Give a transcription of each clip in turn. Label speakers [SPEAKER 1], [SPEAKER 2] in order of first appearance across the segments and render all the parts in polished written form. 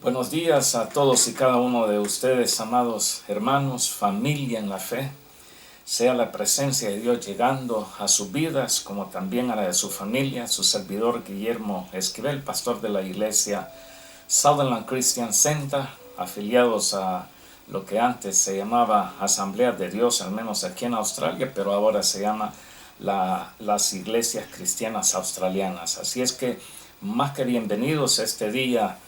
[SPEAKER 1] Buenos días a todos y cada uno de ustedes, amados hermanos, familia en la fe. Sea la presencia de Dios llegando a sus vidas, como también a la de su familia. Su servidor Guillermo Esquivel, pastor de la iglesia Sutherland Christian Center, afiliados a lo que antes se llamaba Asamblea de Dios, al menos aquí en Australia, pero ahora se llama las iglesias cristianas australianas. Así es que más que bienvenidos este día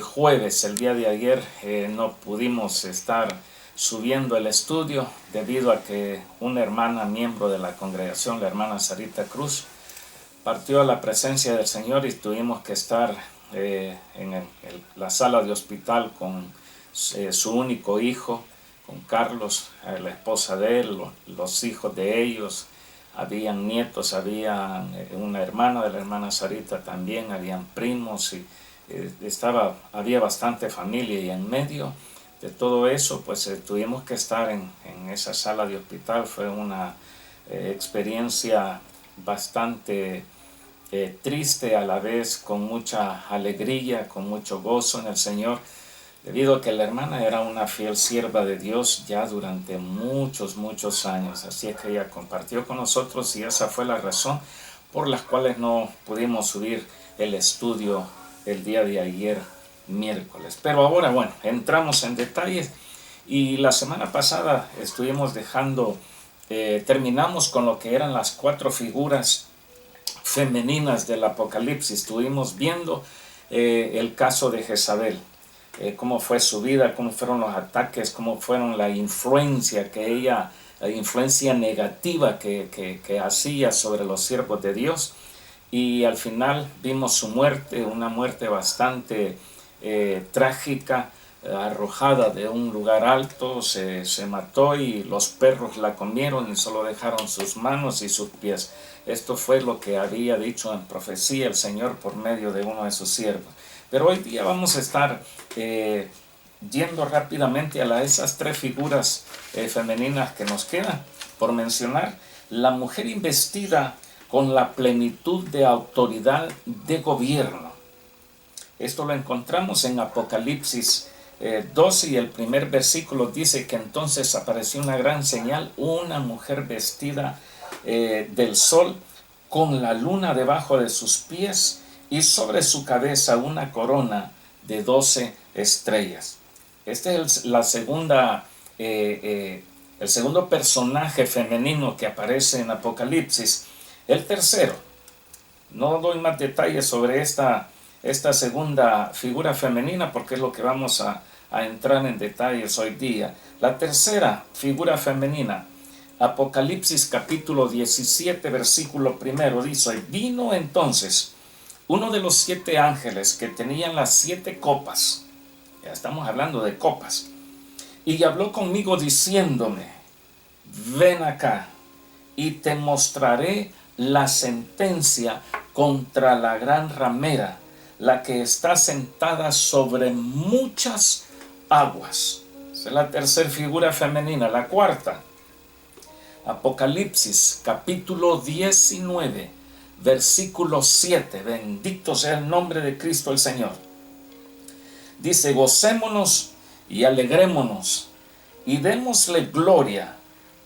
[SPEAKER 1] jueves. El día de ayer no pudimos estar subiendo el estudio debido a que una hermana miembro de la congregación, la hermana Sarita Cruz, partió a la presencia del Señor y tuvimos que estar en la sala de hospital con su único hijo, con Carlos, la esposa de él, los hijos de ellos. Habían nietos, había una hermana de la hermana Sarita también, habían primos y había bastante familia, y en medio de todo eso pues tuvimos que estar en esa sala de hospital. Fue una experiencia bastante triste, a la vez con mucha alegría, con mucho gozo en el Señor, debido a que la hermana era una fiel sierva de Dios ya durante muchos años. Así es que ella compartió con nosotros y esa fue la razón por las cuales no pudimos subir el estudio el día de ayer miércoles. Pero ahora, bueno, entramos en detalles. Y la semana pasada estuvimos terminamos con lo que eran las 4 figuras femeninas del Apocalipsis. Estuvimos viendo el caso de Jezabel, cómo fue su vida, cómo fueron los ataques, cómo fueron la influencia negativa que hacía sobre los siervos de Dios. Y al final vimos su muerte, una muerte bastante trágica, arrojada de un lugar alto. Se mató y los perros la comieron y solo dejaron sus manos y sus pies. Esto fue lo que había dicho en profecía el Señor por medio de uno de sus siervos. Pero hoy día vamos a estar yendo rápidamente a esas 3 figuras femeninas que nos quedan por mencionar. La mujer investida con la plenitud de autoridad de gobierno. Esto lo encontramos en Apocalipsis 12, y el primer versículo dice que entonces apareció una gran señal, una mujer vestida del sol, con la luna debajo de sus pies y sobre su cabeza una corona de 12 estrellas. Este es el segundo personaje femenino que aparece en Apocalipsis. El tercero, no doy más detalles sobre esta segunda figura femenina porque es lo que vamos a entrar en detalles hoy día. La tercera figura femenina, Apocalipsis capítulo 17, versículo 1, dice: vino entonces uno de los 7 ángeles que tenían las 7 copas, ya estamos hablando de copas, y habló conmigo diciéndome: ven acá y te mostraré la sentencia contra la gran ramera, la que está sentada sobre muchas aguas. Esa es la tercera figura femenina. La cuarta, Apocalipsis capítulo 19, versículo 7. Bendito sea el nombre de Cristo el Señor. Dice: gocémonos y alegrémonos y démosle gloria,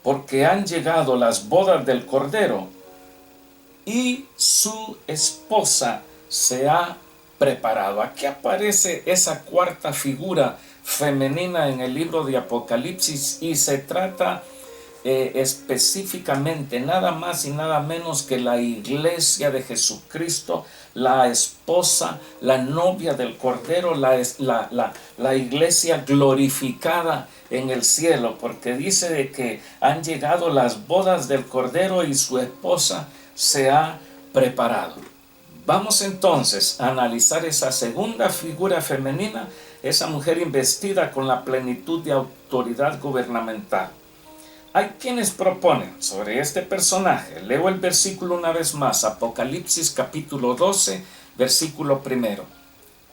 [SPEAKER 1] porque han llegado las bodas del Cordero y su esposa se ha preparado. Aquí aparece esa cuarta figura femenina en el libro de Apocalipsis, y se trata específicamente nada más y nada menos que la iglesia de Jesucristo, la esposa, la novia del Cordero, la iglesia glorificada en el cielo, porque dice de que han llegado las bodas del Cordero y su esposa se ha preparado. Vamos entonces a analizar esa segunda figura femenina, esa mujer investida con la plenitud de autoridad gubernamental. Hay quienes proponen sobre este personaje, leo el versículo una vez más, Apocalipsis capítulo 12, versículo 1.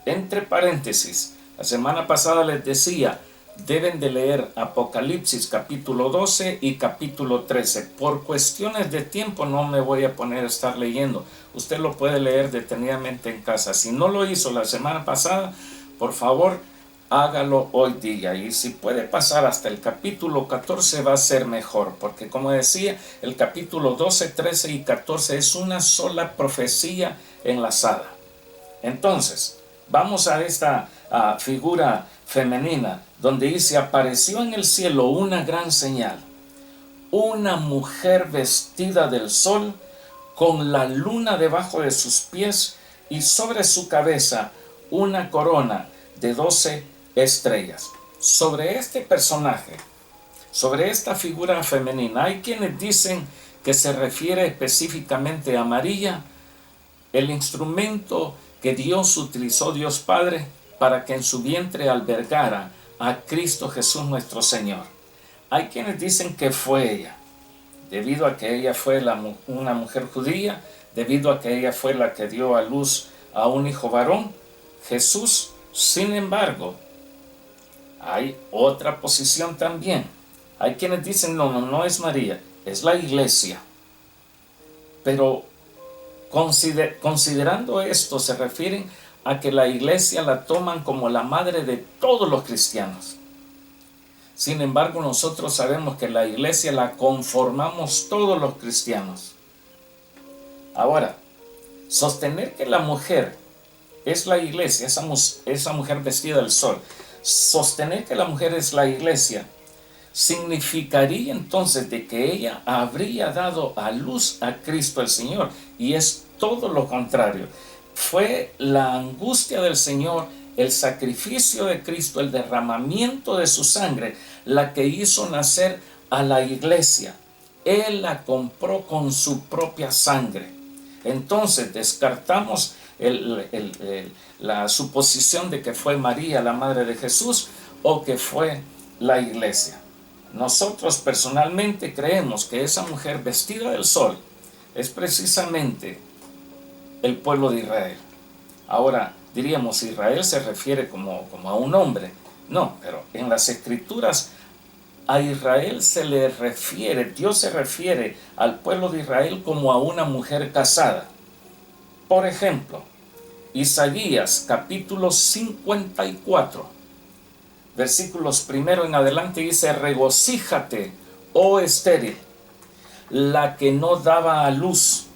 [SPEAKER 1] Entre paréntesis, la semana pasada les decía, deben de leer Apocalipsis capítulo 12 y capítulo 13. Por cuestiones de tiempo no me voy a poner a estar leyendo. Usted lo puede leer detenidamente en casa. Si no lo hizo la semana pasada, por favor, hágalo hoy día. Y si puede pasar hasta el capítulo 14 va a ser mejor, porque como decía, el capítulo 12, 13 y 14 es una sola profecía enlazada. Entonces, vamos a esta figura femenina, donde dice: apareció en el cielo una gran señal, una mujer vestida del sol, con la luna debajo de sus pies, y sobre su cabeza una corona de 12 estrellas. Sobre este personaje, sobre esta figura femenina, hay quienes dicen que se refiere específicamente a María, el instrumento que Dios utilizó, Dios Padre, para que en su vientre albergara a Cristo Jesús nuestro Señor. Hay quienes dicen que fue ella, debido a que ella fue una mujer judía, debido a que ella fue la que dio a luz a un hijo varón, Jesús. Sin embargo, hay otra posición también. Hay quienes dicen, no es María, es la iglesia. Pero considerando esto, se refieren a que la iglesia la toman como la madre de todos los cristianos. Sin embargo, nosotros sabemos que la iglesia la conformamos todos los cristianos. Ahora, sostener que la mujer es la iglesia, esa mujer vestida del sol, sostener que la mujer es la iglesia, significaría entonces de que ella habría dado a luz a Cristo el Señor, y es todo lo contrario. Fue la angustia del Señor, el sacrificio de Cristo, el derramamiento de su sangre, la que hizo nacer a la iglesia. Él la compró con su propia sangre. Entonces descartamos la suposición de que fue María la madre de Jesús o que fue la iglesia. Nosotros personalmente creemos que esa mujer vestida del sol es precisamente el pueblo de Israel. Ahora, diríamos, Israel se refiere como a un hombre. No, pero en las Escrituras a Israel se le refiere, Dios se refiere al pueblo de Israel como a una mujer casada. Por ejemplo, Isaías capítulo 54, versículos 1 en adelante dice: regocíjate, oh estéril, la que no daba a luz,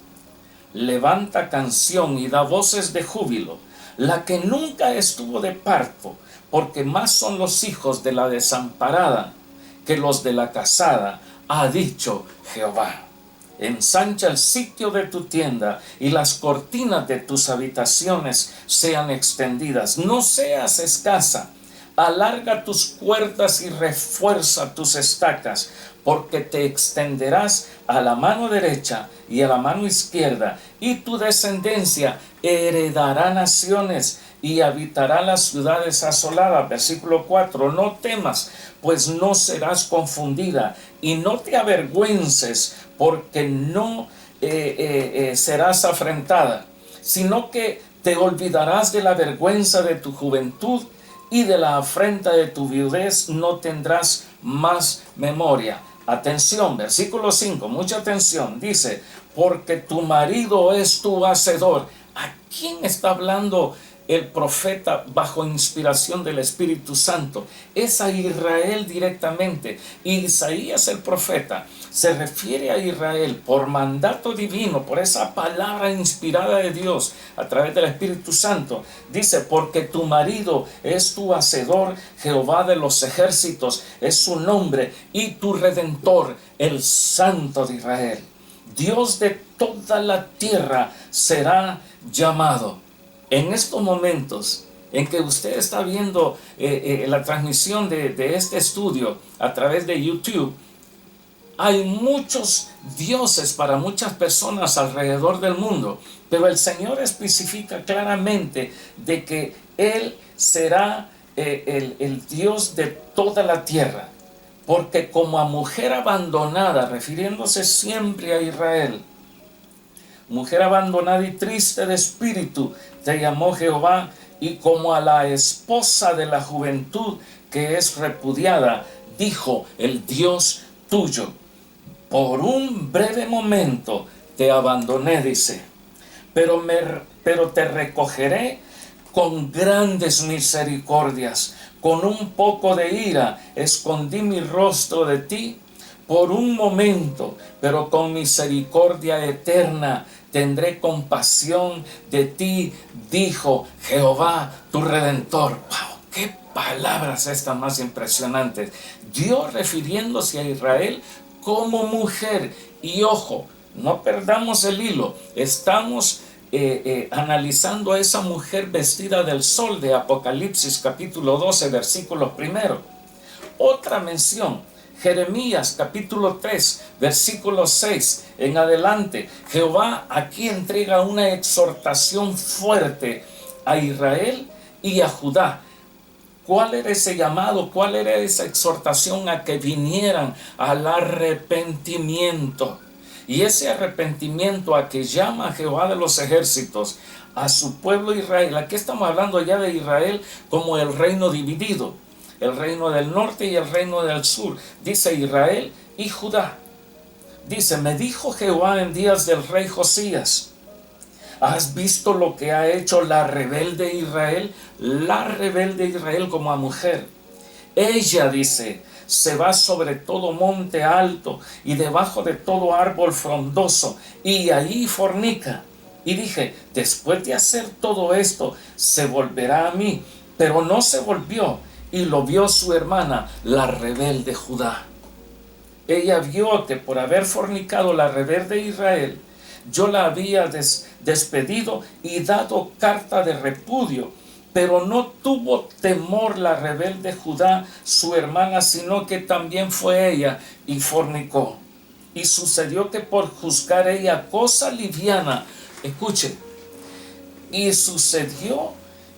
[SPEAKER 1] levanta canción y da voces de júbilo, la que nunca estuvo de parto, porque más son los hijos de la desamparada que los de la casada, ha dicho Jehová. Ensancha el sitio de tu tienda y las cortinas de tus habitaciones sean extendidas. No seas escasa, alarga tus cuerdas y refuerza tus estacas, porque te extenderás a la mano derecha y a la mano izquierda, y tu descendencia heredará naciones y habitará las ciudades asoladas. Versículo 4, no temas, pues no serás confundida, y no te avergüences, porque no serás afrentada, sino que te olvidarás de la vergüenza de tu juventud, y de la afrenta de tu viudez no tendrás más memoria. Atención, versículo 5, mucha atención, dice: porque tu marido es tu hacedor. ¿A quién está hablando el profeta bajo inspiración del Espíritu Santo? Es a Israel directamente. Y Isaías el profeta se refiere a Israel por mandato divino, por esa palabra inspirada de Dios a través del Espíritu Santo. Dice: porque tu marido es tu hacedor, Jehová de los ejércitos es su nombre, y tu redentor, el Santo de Israel. Dios de toda la tierra será llamado. En estos momentos en que usted está viendo la transmisión de este estudio a través de YouTube, hay muchos dioses para muchas personas alrededor del mundo, pero el Señor especifica claramente de que Él será el Dios de toda la tierra, porque como a mujer abandonada, refiriéndose siempre a Israel, mujer abandonada y triste de espíritu, te llamó Jehová, y como a la esposa de la juventud que es repudiada, dijo el Dios tuyo: por un breve momento te abandoné, dice, pero te recogeré con grandes misericordias, con un poco de ira, escondí mi rostro de ti por un momento, pero con misericordia eterna tendré compasión de ti, dijo Jehová tu Redentor. ¡Wow! ¡Qué palabras estas más impresionantes! Dios refiriéndose a Israel como mujer. Y ojo, no perdamos el hilo. Estamos analizando a esa mujer vestida del sol de Apocalipsis capítulo 12, versículos primero. Otra mención, Jeremías capítulo 3, versículo 6 en adelante. Jehová aquí entrega una exhortación fuerte a Israel y a Judá. ¿Cuál era ese llamado? ¿Cuál era esa exhortación? A que vinieran al arrepentimiento. Y ese arrepentimiento a que llama Jehová de los ejércitos a su pueblo Israel. Aquí estamos hablando ya de Israel como el reino dividido. El reino del norte y el reino del sur. Dice Israel y Judá. Dice, me dijo Jehová en días del rey Josías. ¿Has visto lo que ha hecho la rebelde Israel? La rebelde Israel como a mujer. Ella, dice, se va sobre todo monte alto y debajo de todo árbol frondoso y ahí fornica. Y dije, después de hacer todo esto, se volverá a mí. Pero no se volvió y lo vio su hermana, la rebelde Judá. Ella vio que por haber fornicado la rebelde Israel, yo la había despedido y dado carta de repudio. Pero no tuvo temor la rebelde Judá, su hermana, sino que también fue ella y fornicó. Y sucedió que por juzgar ella cosa liviana, escuchen, y sucedió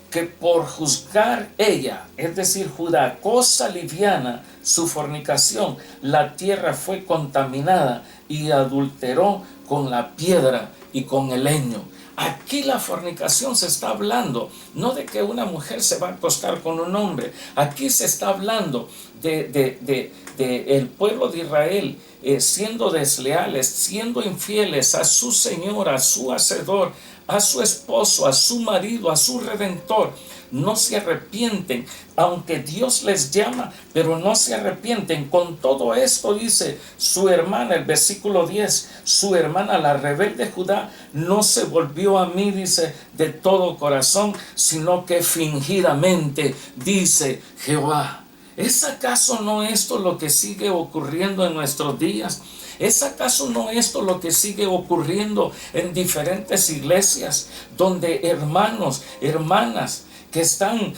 [SPEAKER 1] que por juzgar ella, es decir, Judá, cosa liviana, su fornicación, la tierra fue contaminada y adulteró con la piedra y con el leño. Aquí la fornicación se está hablando, no de que una mujer se va a acostar con un hombre. Aquí se está hablando de el pueblo de Israel siendo desleales, siendo infieles a su Señor, a su Hacedor, a su esposo, a su marido, a su Redentor. No se arrepienten, aunque Dios les llama, pero no se arrepienten. Con todo esto dice su hermana, el versículo 10, su hermana, la rebelde Judá, no se volvió a mí, dice, de todo corazón, sino que fingidamente, dice Jehová. ¿Es acaso no esto lo que sigue ocurriendo en nuestros días? ¿Es acaso no esto lo que sigue ocurriendo en diferentes iglesias, donde hermanos, hermanas, que están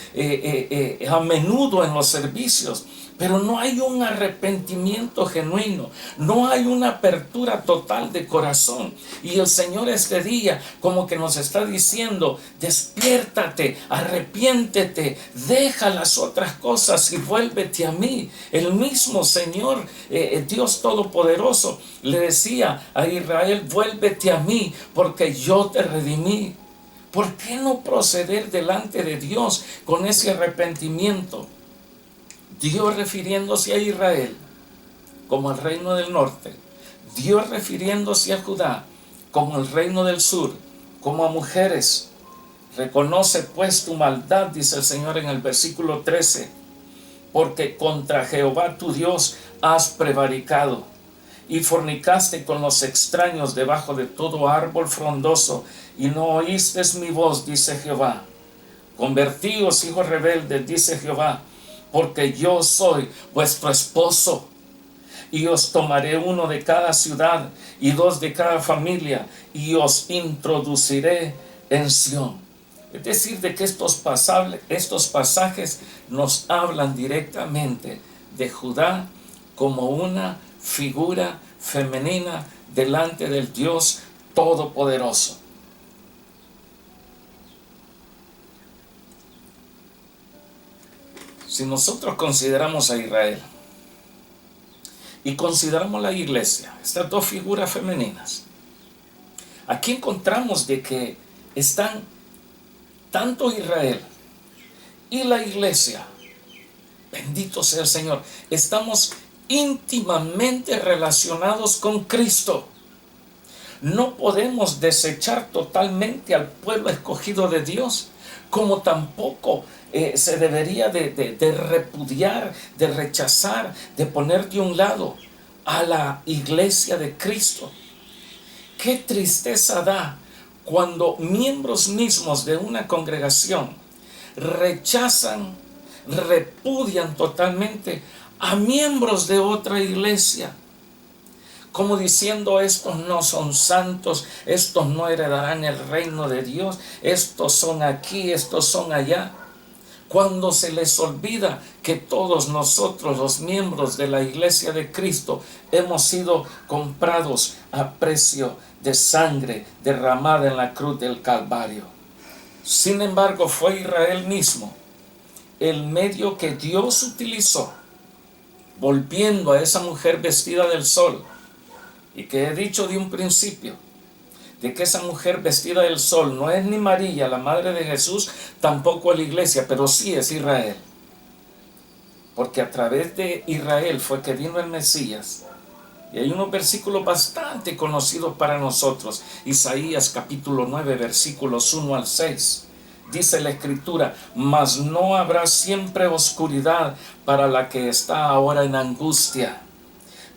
[SPEAKER 1] a menudo en los servicios, pero no hay un arrepentimiento genuino, no hay una apertura total de corazón? Y el Señor este día como que nos está diciendo, despiértate, arrepiéntete, deja las otras cosas y vuélvete a mí. El mismo Señor, Dios Todopoderoso, le decía a Israel, vuélvete a mí porque yo te redimí. ¿Por qué no proceder delante de Dios con ese arrepentimiento? Dios refiriéndose a Israel como el reino del norte, Dios refiriéndose a Judá como el reino del sur, como a mujeres. Reconoce pues tu maldad, dice el Señor en el versículo 13, porque contra Jehová tu Dios has prevaricado y fornicaste con los extraños debajo de todo árbol frondoso y no oíste mi voz, dice Jehová. Convertíos, hijos rebeldes, dice Jehová, porque yo soy vuestro esposo, y os tomaré uno de cada ciudad y dos de cada familia, y os introduciré en Sión. Es decir, de que estos pasajes nos hablan directamente de Judá como una figura femenina delante del Dios Todopoderoso. Si nosotros consideramos a Israel y consideramos la iglesia, estas dos figuras femeninas, aquí encontramos de que están tanto Israel y la iglesia, bendito sea el Señor, estamos íntimamente relacionados con Cristo. No podemos desechar totalmente al pueblo escogido de Dios como tampoco se debería de repudiar, de rechazar, de poner de un lado a la iglesia de Cristo. Qué tristeza da cuando miembros mismos de una congregación rechazan, repudian totalmente a miembros de otra iglesia, como diciendo: estos no son santos, estos no heredarán el reino de Dios, estos son aquí, estos son allá. Cuando se les olvida que todos nosotros, los miembros de la iglesia de Cristo, hemos sido comprados a precio de sangre derramada en la cruz del Calvario. Sin embargo, fue Israel mismo el medio que Dios utilizó, volviendo a esa mujer vestida del sol, y que he dicho de un principio, de que esa mujer vestida del sol no es ni María, la madre de Jesús, tampoco la iglesia, pero sí es Israel. Porque a través de Israel fue que vino el Mesías. Y hay unos versículos bastante conocidos para nosotros. Isaías capítulo 9, versículos 1 al 6. Dice la Escritura: mas no habrá siempre oscuridad para la que está ahora en angustia,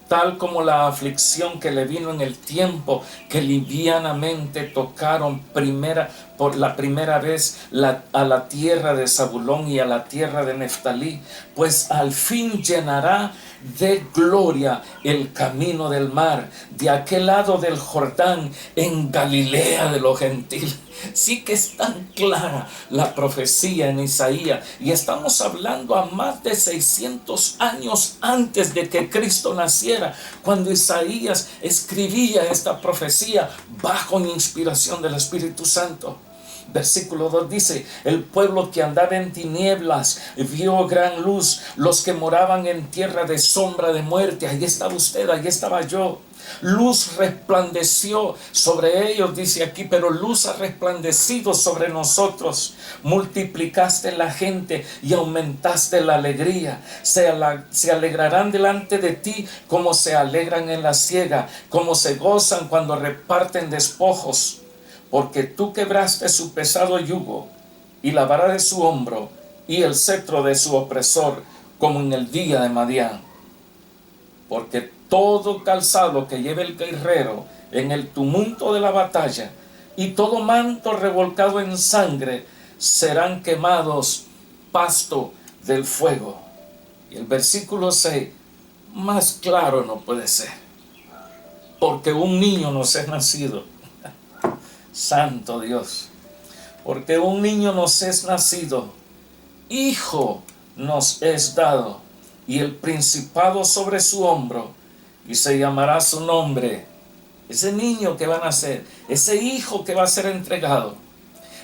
[SPEAKER 1] tal como la aflicción que le vino en el tiempo que livianamente tocaron por la primera vez a la tierra de Zabulón y a la tierra de Neftalí, pues al fin llenará de gloria el camino del mar, de aquel lado del Jordán, en Galilea de los gentiles. Sí que es tan clara la profecía en Isaías, y estamos hablando a más de 600 años antes de que Cristo naciera, cuando Isaías escribía esta profecía bajo inspiración del Espíritu Santo. Versículo 2 dice: el pueblo que andaba en tinieblas vio gran luz, los que moraban en tierra de sombra de muerte. Ahí estaba usted, ahí estaba yo. Luz resplandeció sobre ellos, dice aquí, pero luz ha resplandecido sobre nosotros. Multiplicaste la gente y aumentaste la alegría. Se alegrarán delante de ti como se alegran en la siega, como se gozan cuando reparten despojos. Porque tú quebraste su pesado yugo y la vara de su hombro y el cetro de su opresor, como en el día de Madián. Porque todo calzado que lleve el guerrero en el tumulto de la batalla y todo manto revolcado en sangre serán quemados pasto del fuego. Y el versículo 6, más claro no puede ser. Porque un niño nos es nacido. Santo Dios. Porque un niño nos es nacido, hijo nos es dado, y el principado sobre su hombro, y se llamará su nombre. Ese niño que va a nacer, ese hijo que va a ser entregado,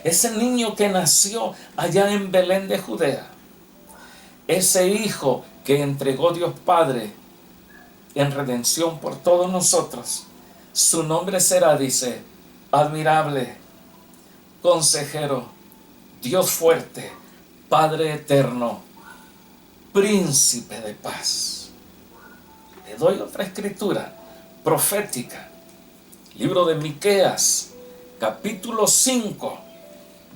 [SPEAKER 1] ese niño que nació allá en Belén de Judea, ese hijo que entregó Dios Padre en redención por todos nosotros, su nombre será, dice, admirable, consejero, Dios fuerte, Padre eterno, príncipe de paz. Le doy otra escritura profética. Libro de Miqueas, capítulo 5,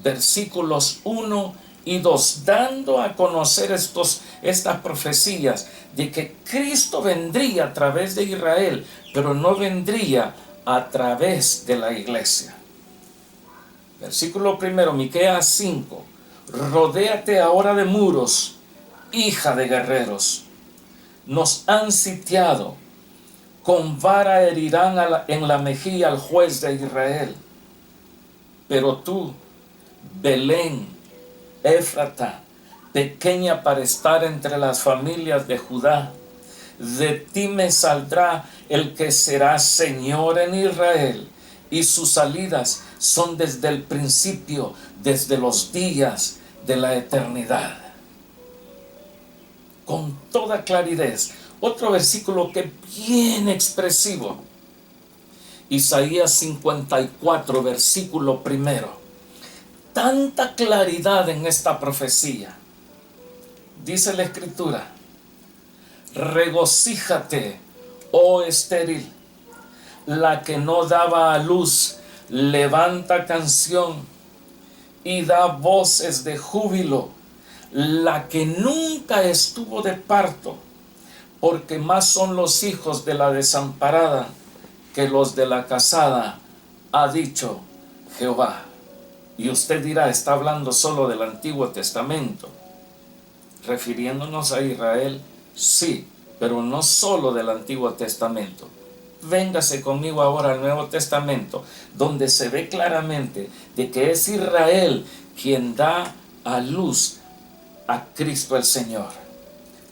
[SPEAKER 1] versículos 1 y 2, dando a conocer estas profecías de que Cristo vendría a través de Israel, pero no vendría a través de la iglesia. Versículo primero, Miqueas 5. Rodéate ahora de muros, hija de guerreros. Nos han sitiado, con vara herirán en la mejilla al juez de Israel. Pero tú, Belén, Éfrata, pequeña para estar entre las familias de Judá, de ti me saldrá el que será Señor en Israel, y sus salidas son desde el principio, desde los días de la eternidad. Con toda claridad. Otro versículo que es bien expresivo. Isaías 54, versículo primero. Tanta claridad en esta profecía. Dice la Escritura: regocíjate, oh estéril, la que no daba a luz, levanta canción y da voces de júbilo, la que nunca estuvo de parto, porque más son los hijos de la desamparada que los de la casada, ha dicho Jehová. Y usted dirá, está hablando solo del Antiguo Testamento, refiriéndonos a Israel. Sí, pero no solo del Antiguo Testamento. Véngase conmigo ahora al Nuevo Testamento, donde se ve claramente de que es Israel quien da a luz a Cristo el Señor.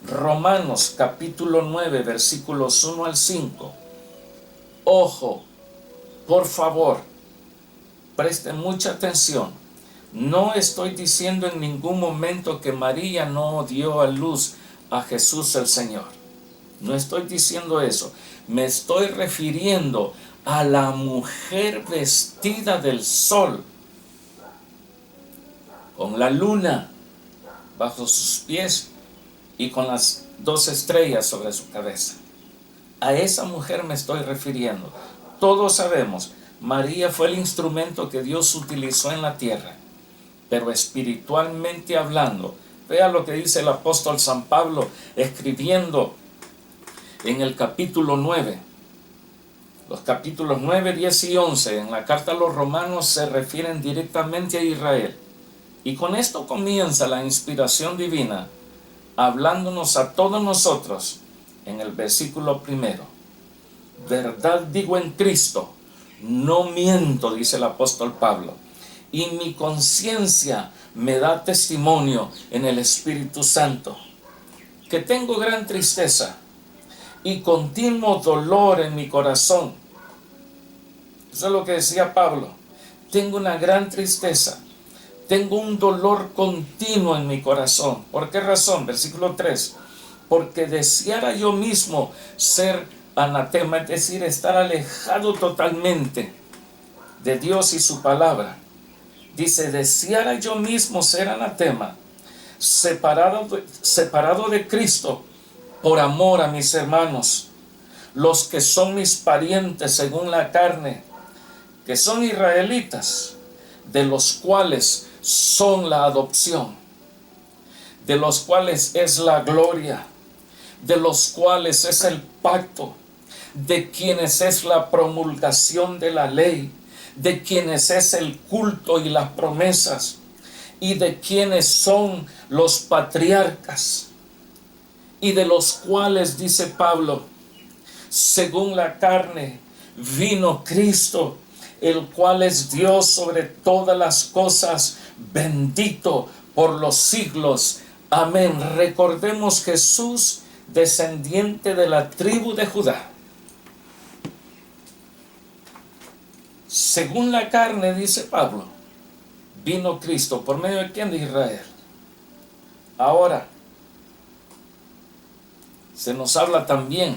[SPEAKER 1] Romanos capítulo 9, versículos 1 al 5. Ojo, por favor, presten mucha atención. No estoy diciendo en ningún momento que María no dio a luz a Jesús el Señor. No estoy diciendo eso. Me estoy refiriendo a la mujer vestida del sol, con la luna bajo sus pies y con las 2 estrellas sobre su cabeza. A esa mujer me estoy refiriendo. Todos sabemos, María fue el instrumento que Dios utilizó en la tierra, pero espiritualmente hablando, vea lo que dice el apóstol San Pablo escribiendo en el capítulo 9. Los capítulos 9, 10 y 11 en la carta a los romanos se refieren directamente a Israel. Y con esto comienza la inspiración divina, hablándonos a todos nosotros en el versículo 1. Verdad digo en Cristo, no miento, dice el apóstol Pablo, y mi conciencia me da testimonio en el Espíritu Santo, que tengo gran tristeza y continuo dolor en mi corazón. Eso es lo que decía Pablo. Tengo una gran tristeza, tengo un dolor continuo en mi corazón. ¿Por qué razón? Versículo 3. Porque deseara yo mismo ser anatema, es decir, estar alejado totalmente de Dios y su palabra. Dice, deseara yo mismo ser anatema, separado de Cristo, por amor a mis hermanos, los que son mis parientes según la carne, que son israelitas, de los cuales son la adopción, de los cuales es la gloria, de los cuales es el pacto, de quienes es la promulgación de la ley, de quienes es el culto y las promesas, y de quienes son los patriarcas, y de los cuales, dice Pablo, según la carne, vino Cristo, el cual es Dios sobre todas las cosas, bendito por los siglos. Amén. Recordemos Jesús, descendiente de la tribu de Judá. Según la carne, dice Pablo, vino Cristo. ¿Por medio de quién? De Israel. Ahora, se nos habla también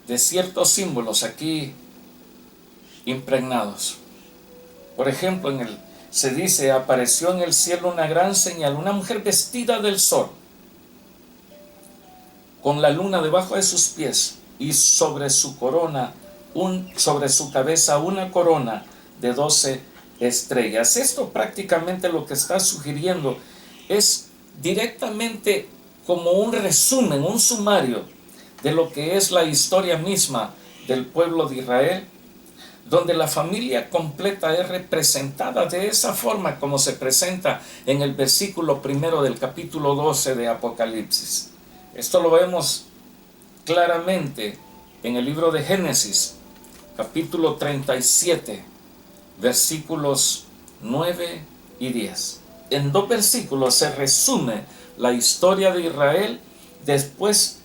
[SPEAKER 1] de ciertos símbolos aquí impregnados. Por ejemplo, se dice, apareció en el cielo una gran señal, una mujer vestida del sol, con la luna debajo de sus pies, y sobre su corona, sobre su cabeza una corona de 12 estrellas. Esto prácticamente lo que está sugiriendo es directamente como un resumen, un sumario de lo que es la historia misma del pueblo de Israel, donde la familia completa es representada de esa forma como se presenta en el versículo 1 del capítulo 12 de Apocalipsis. Esto lo vemos claramente en el libro de Génesis, capítulo 37, versículos 9 y 10. En 2 versículos se resume la historia de Israel, después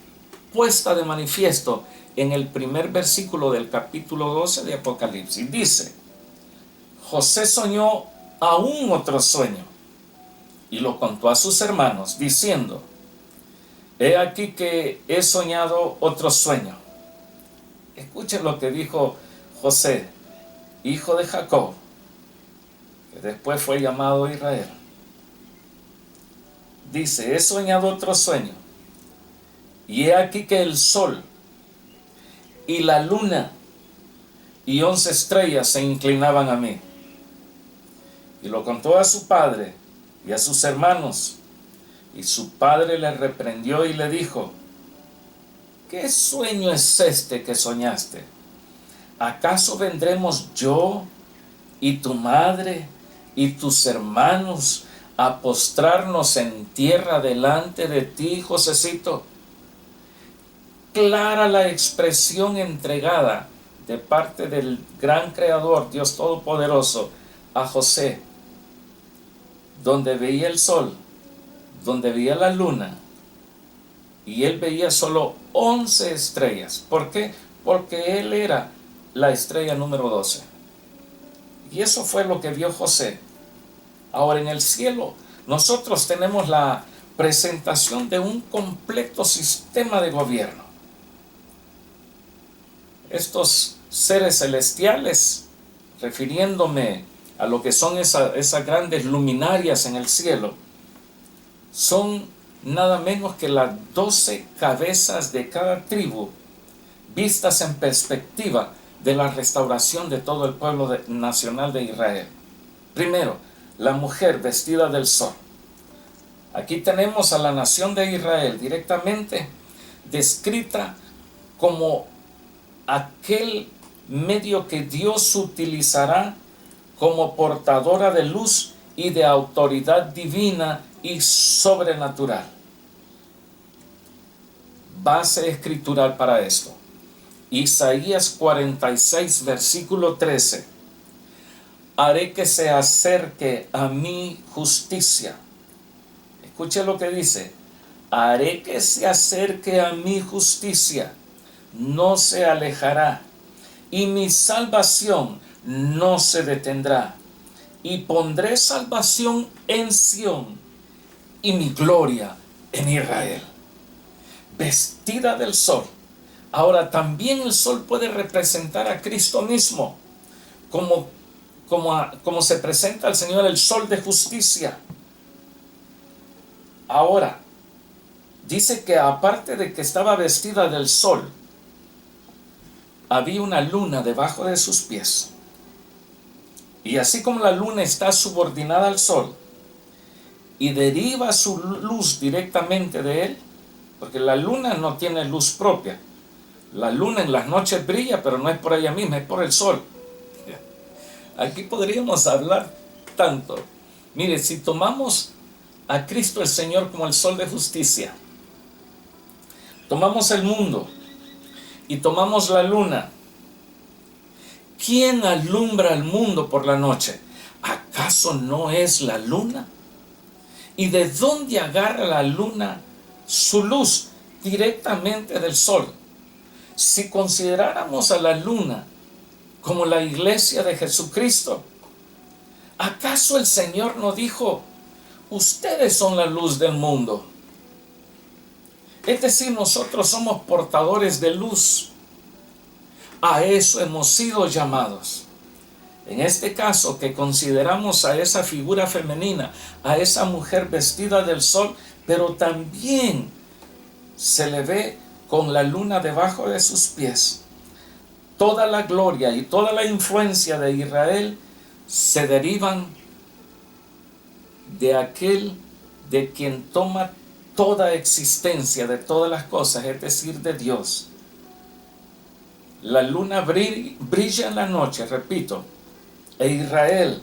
[SPEAKER 1] puesta de manifiesto en el primer versículo del capítulo 12 de Apocalipsis. Dice, José soñó aún otro sueño y lo contó a sus hermanos, diciendo, he aquí que he soñado otro sueño. Escuchen lo que dijo José, hijo de Jacob, que después fue llamado Israel. Dice, he soñado otro sueño, y he aquí que el sol y la luna y 11 estrellas se inclinaban a mí. y lo contó a su padre y a sus hermanos. Y su padre le reprendió y le dijo: ¿qué sueño es este que soñaste? ¿Acaso vendremos yo y tu madre y tus hermanos a postrarnos en tierra delante de ti, Josecito? Clara la expresión entregada de parte del gran Creador, Dios Todopoderoso, a José, donde veía el sol, donde veía la luna, y él veía solo 11 estrellas. ¿Por qué? Porque él era la estrella número 12. Y eso fue lo que vio José. Ahora, en el cielo nosotros tenemos la presentación de un completo sistema de gobierno. Estos seres celestiales, refiriéndome a lo que son esas grandes luminarias en el cielo, son nada menos que las 12 cabezas de cada tribu, vistas en perspectiva de la restauración de todo el pueblo nacional de Israel. Primero, la mujer vestida del sol. Aquí tenemos a la nación de Israel directamente descrita como aquel medio que Dios utilizará como portadora de luz y de autoridad divina y sobrenatural. Base escritural para esto: Isaías 46, versículo 13. Haré que se acerque a mi justicia. Escuche lo que dice: haré que se acerque a mi justicia, no se alejará, y mi salvación no se detendrá. Y pondré salvación en Sión y mi gloria en Israel. Vestida del sol. Ahora, también el sol puede representar a Cristo mismo, como se presenta al Señor el sol de justicia. Ahora, dice que aparte de que estaba vestida del sol, había una luna debajo de sus pies. Y así como la luna está subordinada al sol y deriva su luz directamente de él, porque la luna no tiene luz propia. La luna en las noches brilla, pero no es por ella misma, es por el sol. Aquí podríamos hablar tanto. Mire, si tomamos a Cristo el Señor como el sol de justicia, tomamos el mundo y tomamos la luna, ¿quién alumbra el mundo por la noche? ¿Acaso no es la luna? ¿Y de dónde agarra la luna su luz? Directamente del sol. Si consideráramos a la luna como la iglesia de Jesucristo, ¿acaso el Señor no dijo: ustedes son la luz del mundo? Es decir, nosotros somos portadores de luz. A eso hemos sido llamados. En este caso, que consideramos a esa figura femenina, a esa mujer vestida del sol, pero también se le ve con la luna debajo de sus pies. Toda la gloria y toda la influencia de Israel se derivan de aquel de quien toma toda existencia de todas las cosas, es decir, de Dios. La luna brilla en la noche, repito, e Israel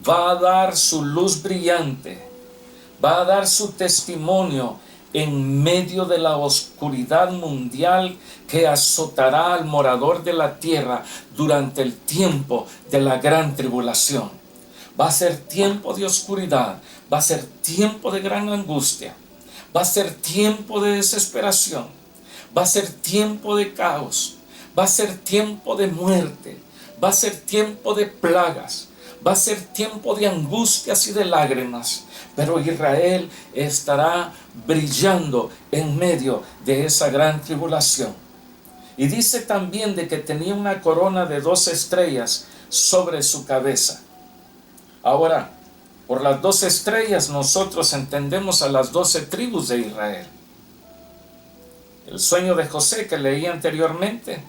[SPEAKER 1] va a dar su luz brillante, va a dar su testimonio en medio de la oscuridad mundial que azotará al morador de la tierra durante el tiempo de la gran tribulación. Va a ser tiempo de oscuridad, va a ser tiempo de gran angustia, va a ser tiempo de desesperación, va a ser tiempo de caos, va a ser tiempo de muerte, va a ser tiempo de plagas, va a ser tiempo de angustias y de lágrimas, pero Israel estará brillando en medio de esa gran tribulación. Y dice también de que tenía una corona de 12 estrellas sobre su cabeza. Ahora, por las 12 estrellas nosotros entendemos a las 12 tribus de Israel. El sueño de José que leí anteriormente,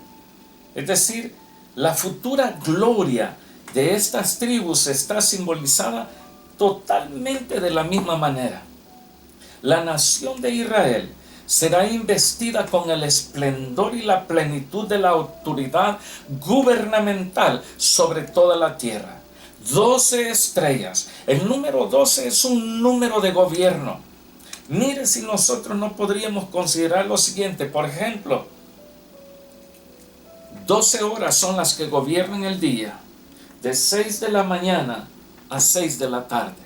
[SPEAKER 1] es decir, la futura gloria de estas tribus está simbolizada totalmente de la misma manera. La nación de Israel será investida con el esplendor y la plenitud de la autoridad gubernamental sobre toda la tierra. 12 estrellas. El número 12 es un número de gobierno. Mire si nosotros no podríamos considerar lo siguiente. Por ejemplo, 12 horas son las que gobiernan el día, de 6 de la mañana a 6 de la tarde.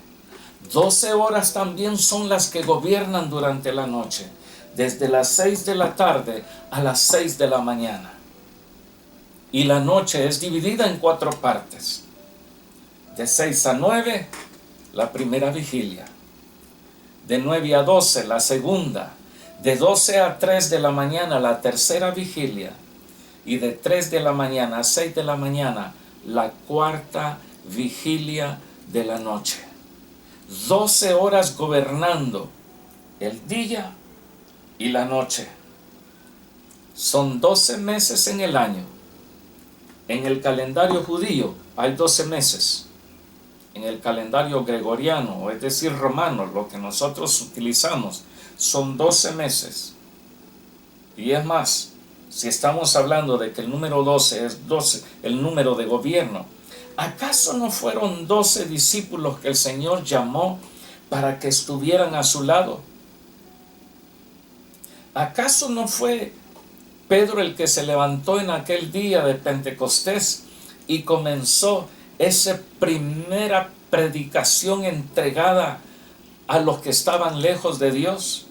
[SPEAKER 1] 12 horas también son las que gobiernan durante la noche, desde las 6 de la tarde a las 6 de la mañana. Y la noche es dividida en 4 partes. De 6 a 9, la primera vigilia. De 9 a 12, la segunda. De 12 a 3 de la mañana, la tercera vigilia. Y de 3 de la mañana a 6 de la mañana, la cuarta vigilia de la noche. 12 horas gobernando el día y la noche. Son 12 meses en el año. En el calendario judío hay 12 meses. En el calendario gregoriano, es decir, romano, lo que nosotros utilizamos, son 12 meses. Y es más, si estamos hablando de que el número 12 es 12, el número de gobierno, ¿acaso no fueron 12 discípulos que el Señor llamó para que estuvieran a su lado? ¿Acaso no fue Pedro el que se levantó en aquel día de Pentecostés y comenzó esa primera predicación entregada a los que estaban lejos de Dios?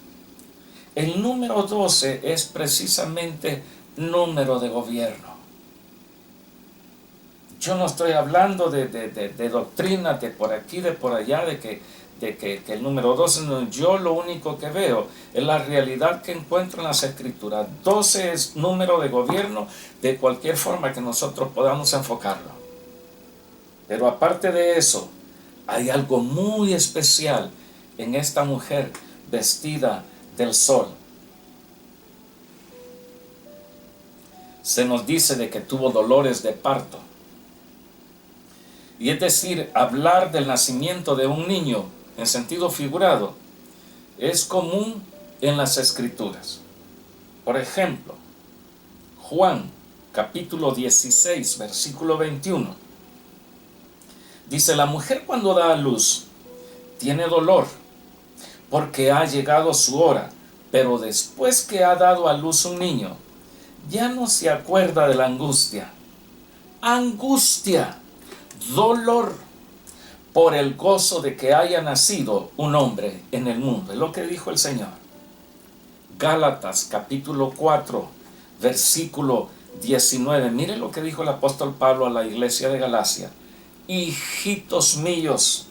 [SPEAKER 1] El número 12 es precisamente número de gobierno. Yo no estoy hablando de doctrina, de por aquí, de por allá, de que el número 12, no, yo lo único que veo es la realidad que encuentro en las Escrituras. 12 es número de gobierno de cualquier forma que nosotros podamos enfocarlo. Pero aparte de eso, hay algo muy especial en esta mujer vestida del sol. Se nos dice de que tuvo dolores de parto. Y es decir, hablar del nacimiento de un niño en sentido figurado es común en las Escrituras. Por ejemplo, Juan capítulo 16, versículo 21. Dice, la mujer cuando da a luz tiene dolor porque ha llegado su hora, pero después que ha dado a luz un niño, ya no se acuerda de la angustia. Angustia, dolor por el gozo de que haya nacido un hombre en el mundo. Es lo que dijo el Señor. Gálatas capítulo 4, versículo 19. Mire lo que dijo el apóstol Pablo a la iglesia de Galacia. Hijitos míos,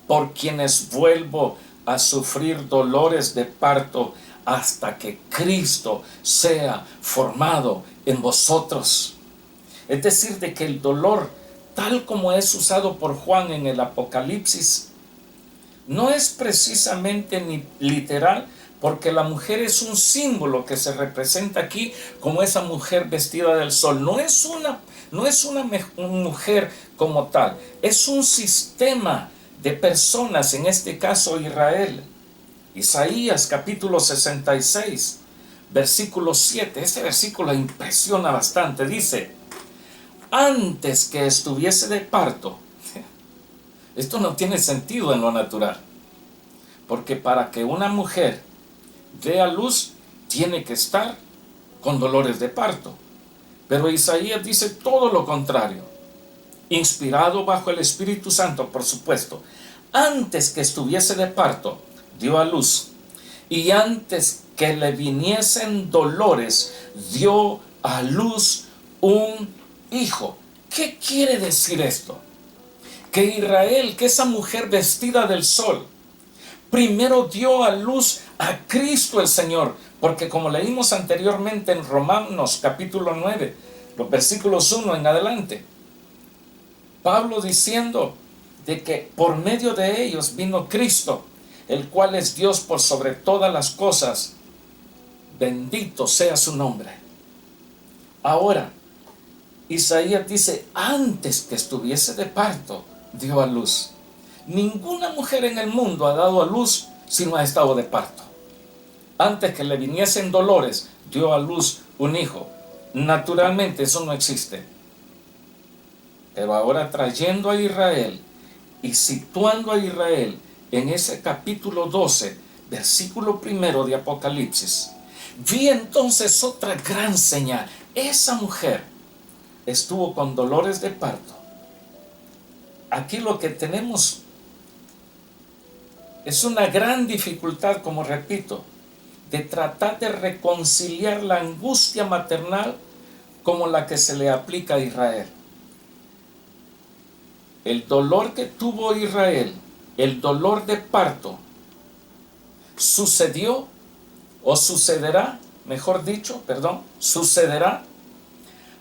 [SPEAKER 1] por quienes vuelvo a sufrir dolores de parto hasta que Cristo sea formado en vosotros. Es decir, de que el dolor, tal como es usado por Juan en el Apocalipsis, no es precisamente ni literal, porque la mujer es un símbolo que se representa aquí como esa mujer vestida del sol. No es una mujer como tal, es un sistema de personas, en este caso Israel. Isaías capítulo 66, versículo 7, este versículo impresiona bastante, dice, antes que estuviese de parto. Esto no tiene sentido en lo natural, porque para que una mujer dé a luz, tiene que estar con dolores de parto. Pero Isaías dice todo lo contrario, inspirado bajo el Espíritu Santo, por supuesto. Antes que estuviese de parto, dio a luz, y antes que le viniesen dolores, dio a luz un hijo. ¿Qué quiere decir esto? Que Israel, que esa mujer vestida del sol, primero dio a luz a Cristo el Señor, porque como leímos anteriormente en Romanos capítulo 9, los versículos 1 en adelante, Pablo diciendo de que por medio de ellos vino Cristo, el cual es Dios por sobre todas las cosas, bendito sea su nombre. Ahora, Isaías dice, antes que estuviese de parto, dio a luz. Ninguna mujer en el mundo ha dado a luz si no ha estado de parto. Antes que le viniesen dolores, dio a luz un hijo. Naturalmente eso no existe. Pero ahora trayendo a Israel y situando a Israel en ese capítulo 12, versículo 1 de Apocalipsis, vi entonces otra gran señal. Esa mujer estuvo con dolores de parto. Aquí lo que tenemos es una gran dificultad, como repito, de tratar de reconciliar la angustia maternal como la que se le aplica a Israel. El dolor que tuvo Israel, el dolor de parto, sucedió o sucederá, sucederá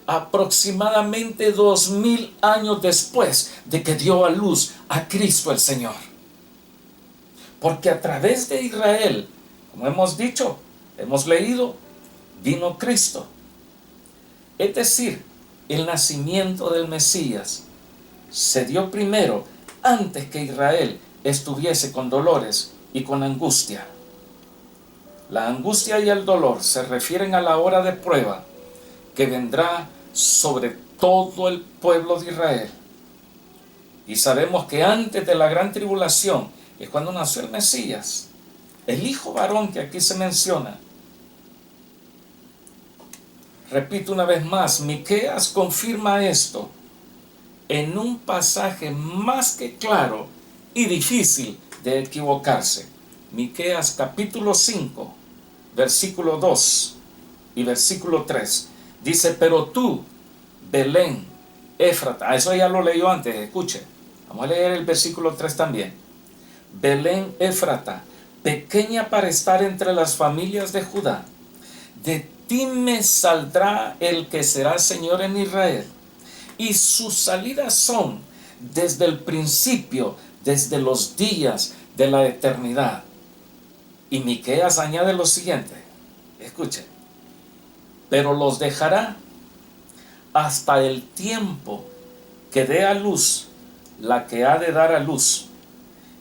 [SPEAKER 1] aproximadamente 2000 años después de que dio a luz a Cristo el Señor. Porque a través de Israel, como hemos dicho, hemos leído, vino Cristo. Es decir, el nacimiento del Mesías se dio primero antes que Israel estuviese con dolores y con angustia. La angustia y el dolor se refieren a la hora de prueba que vendrá sobre todo el pueblo de Israel. Y sabemos que antes de la gran tribulación es cuando nació el Mesías, el hijo varón que aquí se menciona. Repito una vez más, Miqueas confirma esto en un pasaje más que claro y difícil de equivocarse. Miqueas capítulo 5, versículo 2 y versículo 3. Dice, pero tú, Belén, Éfrata, eso ya lo leyó antes, escuche. Vamos a leer el versículo 3 también. Belén, Éfrata, pequeña para estar entre las familias de Judá, de ti me saldrá el que será Señor en Israel, y sus salidas son desde el principio, desde los días de la eternidad. Y Miqueas añade lo siguiente, escuchen, pero los dejará hasta el tiempo que dé a luz la que ha de dar a luz,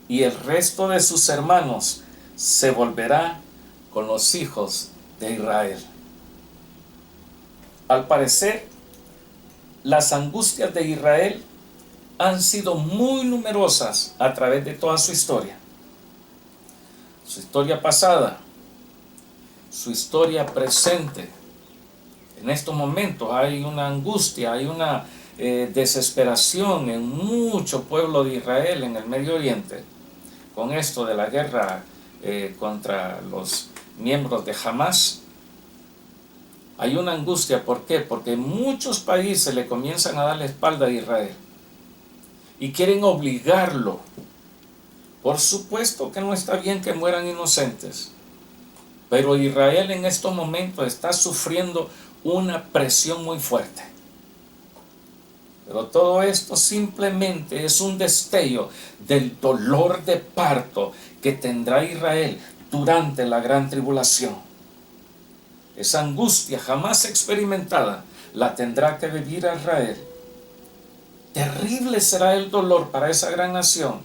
[SPEAKER 1] y el resto de sus hermanos se volverá con los hijos de Israel. Al parecer, las angustias de Israel han sido muy numerosas a través de toda su historia pasada, su historia presente. En estos momentos hay una angustia, hay una desesperación en mucho pueblo de Israel en el Medio Oriente con esto de la guerra contra los miembros de Hamas. Hay una angustia, ¿por qué? Porque muchos países le comienzan a dar la espalda a Israel y quieren obligarlo. Por supuesto que no está bien que mueran inocentes, pero Israel en estos momentos está sufriendo una presión muy fuerte. Pero todo esto simplemente es un destello del dolor de parto que tendrá Israel durante la gran tribulación. Esa angustia jamás experimentada la tendrá que vivir Israel. Terrible será el dolor para esa gran nación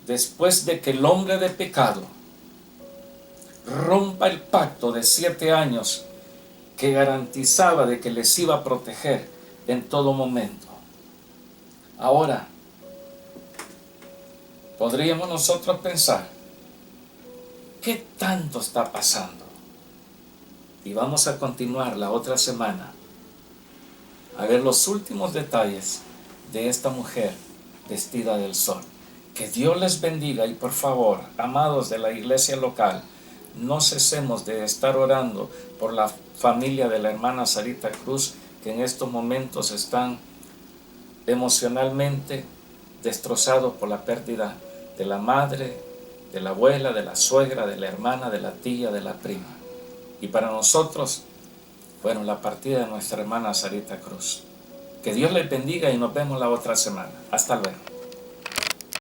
[SPEAKER 1] después de que el hombre de pecado rompa el pacto de 7 años que garantizaba de que les iba a proteger en todo momento. Ahora, podríamos nosotros pensar, ¿qué tanto está pasando? Y vamos a continuar la otra semana a ver los últimos detalles de esta mujer vestida del sol. Que Dios les bendiga y por favor, amados de la iglesia local, no cesemos de estar orando por la familia de la hermana Sarita Cruz, que en estos momentos están emocionalmente destrozados por la pérdida de la madre, de la abuela, de la suegra, de la hermana, de la tía, de la prima. Y para nosotros, bueno, la partida de nuestra hermana Sarita Cruz. Que Dios les bendiga y nos vemos la otra semana. Hasta luego.